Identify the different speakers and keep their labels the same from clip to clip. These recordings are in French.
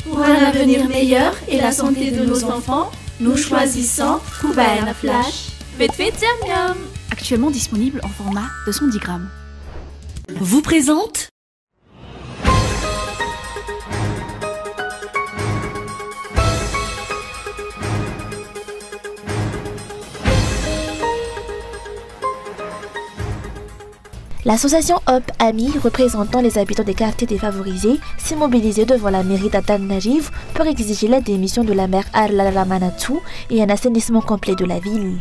Speaker 1: Pour un avenir meilleur et la santé de nos enfants, nous choisissons Kubaena Flash. Faites miam miam.
Speaker 2: Actuellement disponible en format de 110 grammes.
Speaker 1: Vous présente
Speaker 3: L'association Hop Amis, représentant les habitants des quartiers défavorisés, s'est mobilisée devant la mairie d'Atan Najiv pour exiger la démission de la maire Arlala Manatou et un assainissement complet de la ville.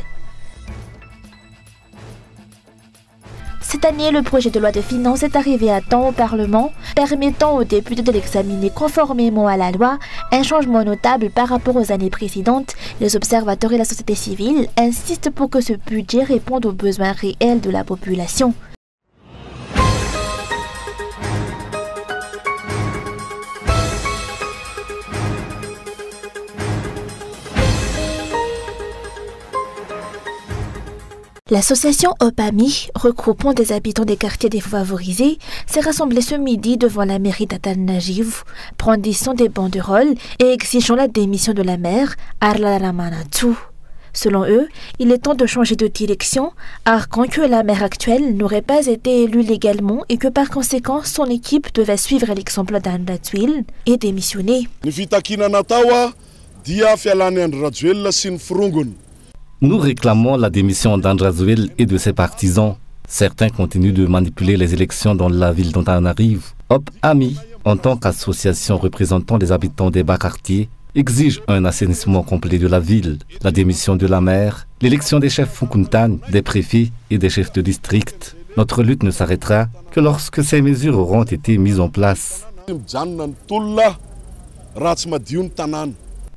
Speaker 3: Cette année, le projet de loi de finances est arrivé à temps au Parlement, permettant aux députés de l'examiner conformément à la loi, un changement notable par rapport aux années précédentes. Les observateurs et la société civile insistent pour que ce budget réponde aux besoins réels de la population. L'association Hop Amis, regroupant des habitants des quartiers défavorisés, s'est rassemblée ce midi devant la mairie d'Atan Najiv, brandissant des banderoles et exigeant la démission de la maire Arlala Manatou. Selon eux, il est temps de changer de direction, arguant que la maire actuelle n'aurait pas été élue légalement et que par conséquent, son équipe devait suivre l'exemple d'Andratwil et démissionner.
Speaker 4: Nous réclamons la démission d'Andratwil et de ses partisans. Certains continuent de manipuler les élections dans la ville d'Antananarivo. Hop Amis, en tant qu'association représentant les habitants des bas quartiers, exige un assainissement complet de la ville, la démission de la maire, l'élection des chefs Fukuntan, des préfets et des chefs de district. Notre lutte ne s'arrêtera que lorsque ces mesures auront été mises en place.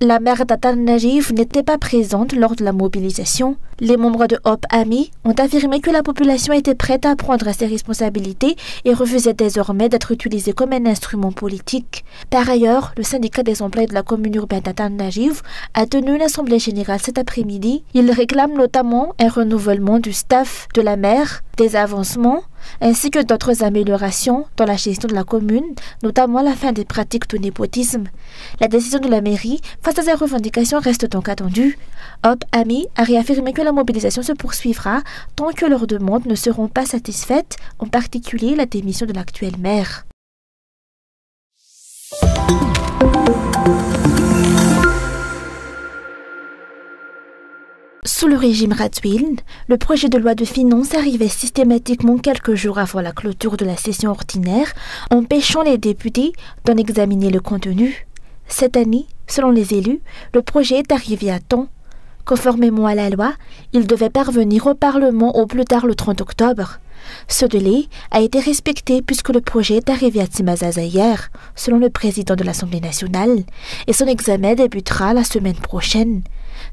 Speaker 3: La maire d'Atan Najiv n'était pas présente lors de la mobilisation. Les membres de Hop Amis ont affirmé que la population était prête à prendre ses responsabilités et refusait désormais d'être utilisée comme un instrument politique. Par ailleurs, le syndicat des employés de la commune urbaine d'Atan Najiv a tenu une assemblée générale cet après-midi. Il réclame notamment un renouvellement du staff de la maire, des avancements, ainsi que d'autres améliorations dans la gestion de la commune, notamment la fin des pratiques de népotisme. La décision de la mairie face à ces revendications reste donc attendue. Hop Amis a réaffirmé que la mobilisation se poursuivra tant que leurs demandes ne seront pas satisfaites, en particulier la démission de l'actuelle maire. Sous le régime Ratwil, le projet de loi de finances arrivait systématiquement quelques jours avant la clôture de la session ordinaire, empêchant les députés d'en examiner le contenu. Cette année, selon les élus, le projet est arrivé à temps. Conformément à la loi, il devait parvenir au Parlement au plus tard le 30 octobre. Ce délai a été respecté puisque le projet est arrivé à Timazaza hier, selon le président de l'Assemblée nationale, et son examen débutera la semaine prochaine.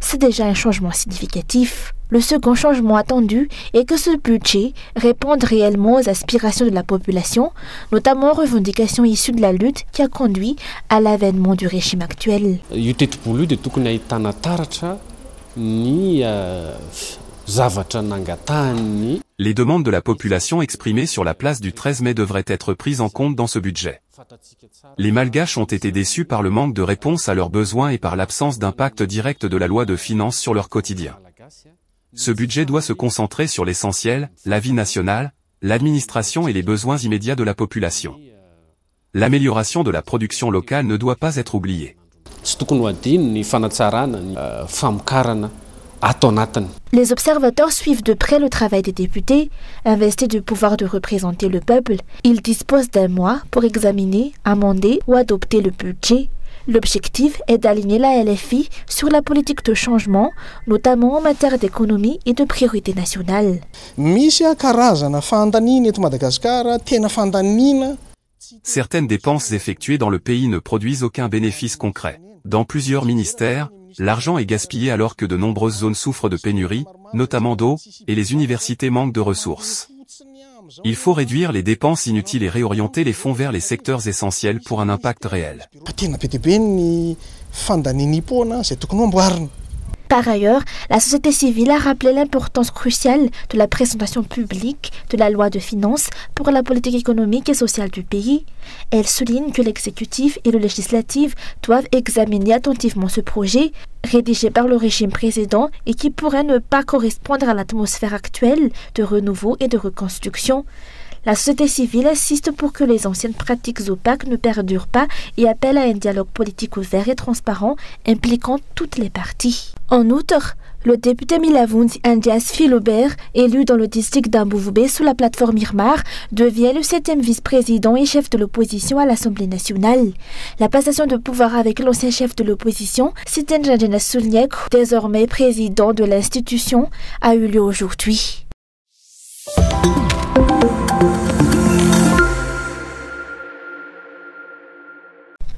Speaker 3: C'est déjà un changement significatif. Le second changement attendu est que ce budget réponde réellement aux aspirations de la population, notamment aux revendications issues de la lutte qui a conduit à l'avènement du régime actuel.
Speaker 5: Les demandes de la population exprimées sur la place du 13 mai devraient être prises en compte dans ce budget. Les Malgaches ont été déçus par le manque de réponse à leurs besoins et par l'absence d'impact direct de la loi de finances sur leur quotidien. Ce budget doit se concentrer sur l'essentiel, la vie nationale, l'administration et les besoins immédiats de la population. L'amélioration de la production locale ne doit pas être oubliée.
Speaker 3: Les observateurs suivent de près le travail des députés, investis du pouvoir de représenter le peuple. Ils disposent d'un mois pour examiner, amender ou adopter le budget. L'objectif est d'aligner la LFI sur la politique de changement, notamment en matière d'économie et de priorité nationale.
Speaker 5: Certaines dépenses effectuées dans le pays ne produisent aucun bénéfice concret. Dans plusieurs ministères, l'argent est gaspillé alors que de nombreuses zones souffrent de pénurie, notamment d'eau, et les universités manquent de ressources. Il faut réduire les dépenses inutiles et réorienter les fonds vers les secteurs essentiels pour un impact réel.
Speaker 3: Par ailleurs, la société civile a rappelé l'importance cruciale de la présentation publique de la loi de finances pour la politique économique et sociale du pays. Elle souligne que l'exécutif et le législatif doivent examiner attentivement ce projet, rédigé par le régime précédent et qui pourrait ne pas correspondre à l'atmosphère actuelle de renouveau et de reconstruction. La société civile insiste pour que les anciennes pratiques opaques ne perdurent pas et appelle à un dialogue politique ouvert et transparent impliquant toutes les parties. En outre, le député Milavundi Andias Philobert, élu dans le district d'Ambouvbé sous la plateforme Irmar, devient le 7e vice-président et chef de l'opposition à l'Assemblée nationale. La passation de pouvoir avec l'ancien chef de l'opposition, Siten Janjena Soulniek, désormais président de l'institution, a eu lieu aujourd'hui.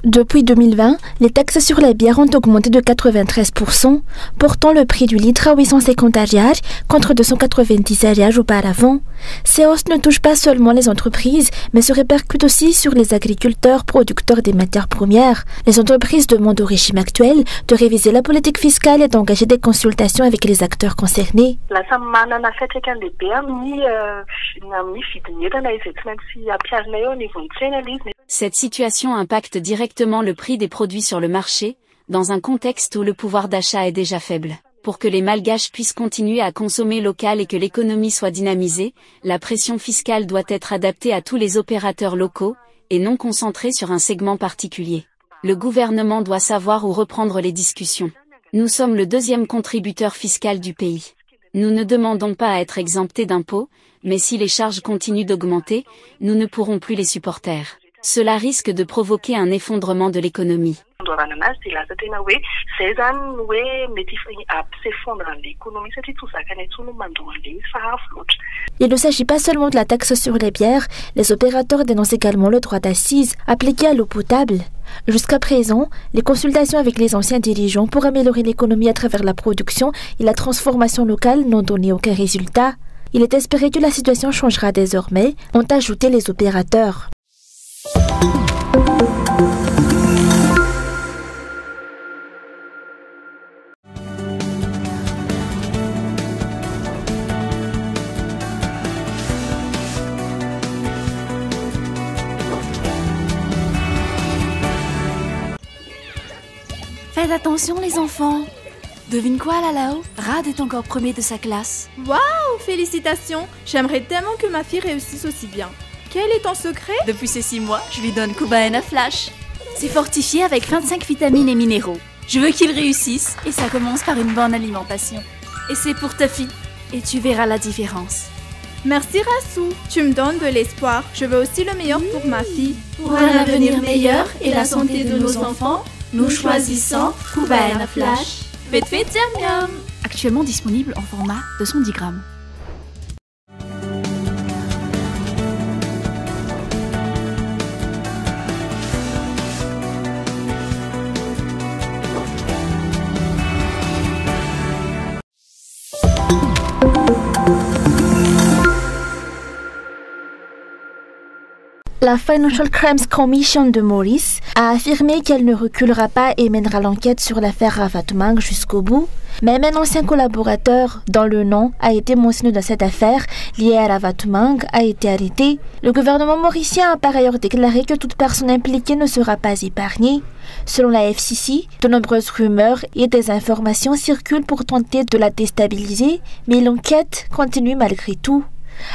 Speaker 3: Depuis 2020, les taxes sur les bières ont augmenté de 93%, portant le prix du litre à 850 ariars contre 290 ariars auparavant. Ces hausses ne touchent pas seulement les entreprises, mais se répercutent aussi sur les agriculteurs producteurs des matières premières. Les entreprises demandent au régime actuel de réviser la politique fiscale et d'engager des consultations avec les acteurs concernés.
Speaker 2: Cette situation impacte directement le prix des produits sur le marché, dans un contexte où le pouvoir d'achat est déjà faible. Pour que les Malgaches puissent continuer à consommer local et que l'économie soit dynamisée, la pression fiscale doit être adaptée à tous les opérateurs locaux, et non concentrée sur un segment particulier. Le gouvernement doit savoir où reprendre les discussions. Nous sommes le 2e contributeur fiscal du pays. Nous ne demandons pas à être exemptés d'impôts, mais si les charges continuent d'augmenter, nous ne pourrons plus les supporter. Cela risque de provoquer un effondrement de l'économie.
Speaker 3: Il ne s'agit pas seulement de la taxe sur les bières, les opérateurs dénoncent également le droit d'accise appliqué à l'eau potable. Jusqu'à présent, les consultations avec les anciens dirigeants pour améliorer l'économie à travers la production et la transformation locale n'ont donné aucun résultat. Il est espéré que la situation changera désormais, ont ajouté les opérateurs.
Speaker 2: Faites attention les enfants. Devine quoi là-haut? Rad est encore premier de sa classe.
Speaker 1: Waouh, félicitations. J'aimerais tellement que ma fille réussisse aussi bien. Quel est ton secret?
Speaker 2: Depuis ces 6 mois, je lui donne Kubaena Flash. C'est fortifié avec 25 vitamines et minéraux. Je veux qu'il réussisse et ça commence par une bonne alimentation. Et c'est pour ta fille et tu verras la différence.
Speaker 1: Merci Rassou, tu me donnes de l'espoir. Je veux aussi le meilleur pour ma fille.
Speaker 6: Pour un avenir meilleur et la santé de nos enfants, nous choisissons Kubaena Flash.
Speaker 1: Vite vite, miam miam.
Speaker 2: Actuellement disponible en format de 110 grammes.
Speaker 3: La Financial Crimes Commission de Maurice a affirmé qu'elle ne reculera pas et mènera l'enquête sur l'affaire Ravatumang jusqu'au bout. Même un ancien collaborateur dont le nom a été mentionné dans cette affaire liée à Ravatumang a été arrêté. Le gouvernement mauricien a par ailleurs déclaré que toute personne impliquée ne sera pas épargnée. Selon la FCC, de nombreuses rumeurs et des informations circulent pour tenter de la déstabiliser, mais l'enquête continue malgré tout.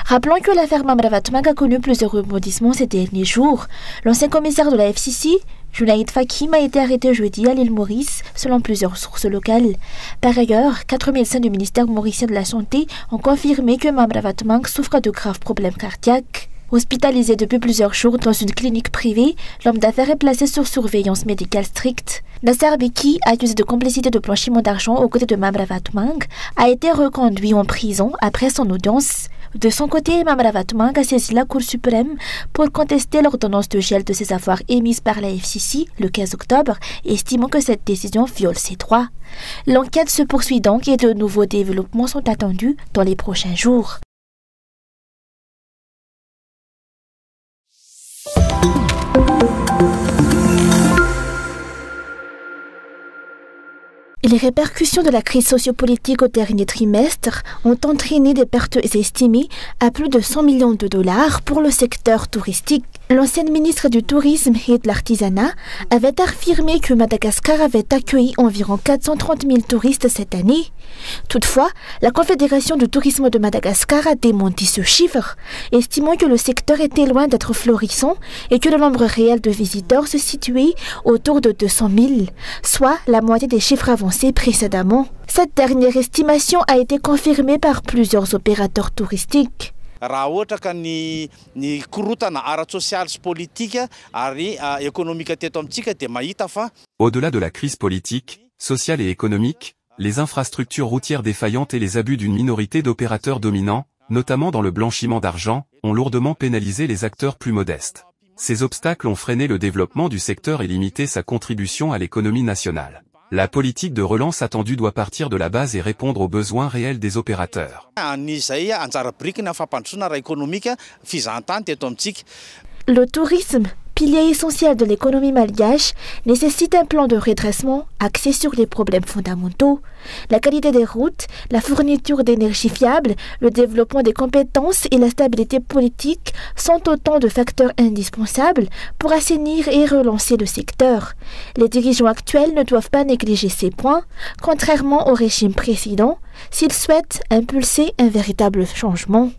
Speaker 3: Rappelons que l'affaire Mamravatmang a connu plusieurs rebondissements ces derniers jours. L'ancien commissaire de la FCC, Junaid Fakim, a été arrêté jeudi à l'île Maurice, selon plusieurs sources locales. Par ailleurs, 4 médecins du ministère mauricien de la Santé ont confirmé que Mamravatmang souffre de graves problèmes cardiaques. Hospitalisé depuis plusieurs jours dans une clinique privée, l'homme d'affaires est placé sur surveillance médicale stricte. Nasser Beki, accusé de complicité de blanchiment d'argent aux côtés de Mamravatmang, a été reconduit en prison après son audience. De son côté, Mamravatmang a saisi la Cour suprême pour contester l'ordonnance de gel de ses avoirs émise par la FCC le 15 octobre, estimant que cette décision viole ses droits. L'enquête se poursuit donc et de nouveaux développements sont attendus dans les prochains jours. Il Les répercussions de la crise sociopolitique au dernier trimestre ont entraîné des pertes estimées à plus de 100 millions de dollars pour le secteur touristique. L'ancienne ministre du Tourisme et de l'Artisanat avait affirmé que Madagascar avait accueilli environ 430 000 touristes cette année. Toutefois, la Confédération du tourisme de Madagascar a démenti ce chiffre, estimant que le secteur était loin d'être florissant et que le nombre réel de visiteurs se situait autour de 200 000, soit la moitié des chiffres avancés précédemment. Cette dernière estimation a été confirmée par plusieurs opérateurs touristiques.
Speaker 5: Au-delà de la crise politique, sociale et économique, les infrastructures routières défaillantes et les abus d'une minorité d'opérateurs dominants, notamment dans le blanchiment d'argent, ont lourdement pénalisé les acteurs plus modestes. Ces obstacles ont freiné le développement du secteur et limité sa contribution à l'économie nationale. La politique de relance attendue doit partir de la base et répondre aux besoins réels des opérateurs.
Speaker 3: Le tourisme, pilier essentiel de l'économie malgache, nécessite un plan de redressement axé sur les problèmes fondamentaux. La qualité des routes, la fourniture d'énergie fiable, le développement des compétences et la stabilité politique sont autant de facteurs indispensables pour assainir et relancer le secteur. Les dirigeants actuels ne doivent pas négliger ces points, contrairement au régime précédent, s'ils souhaitent impulser un véritable changement.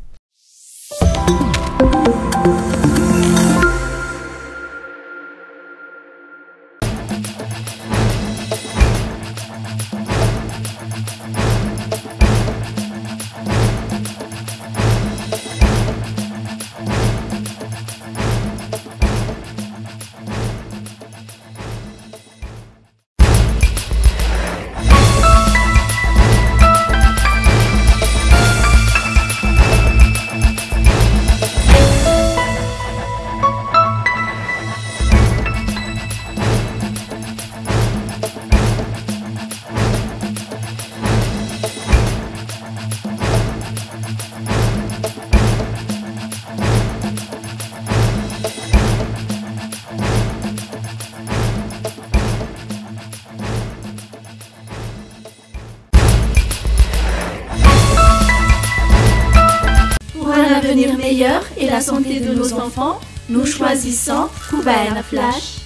Speaker 6: Meilleur et la santé de nos enfants, nous choisissons Kubaina Flash.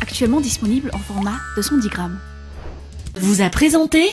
Speaker 1: Actuellement disponible en format 210 grammes. Vous a présenté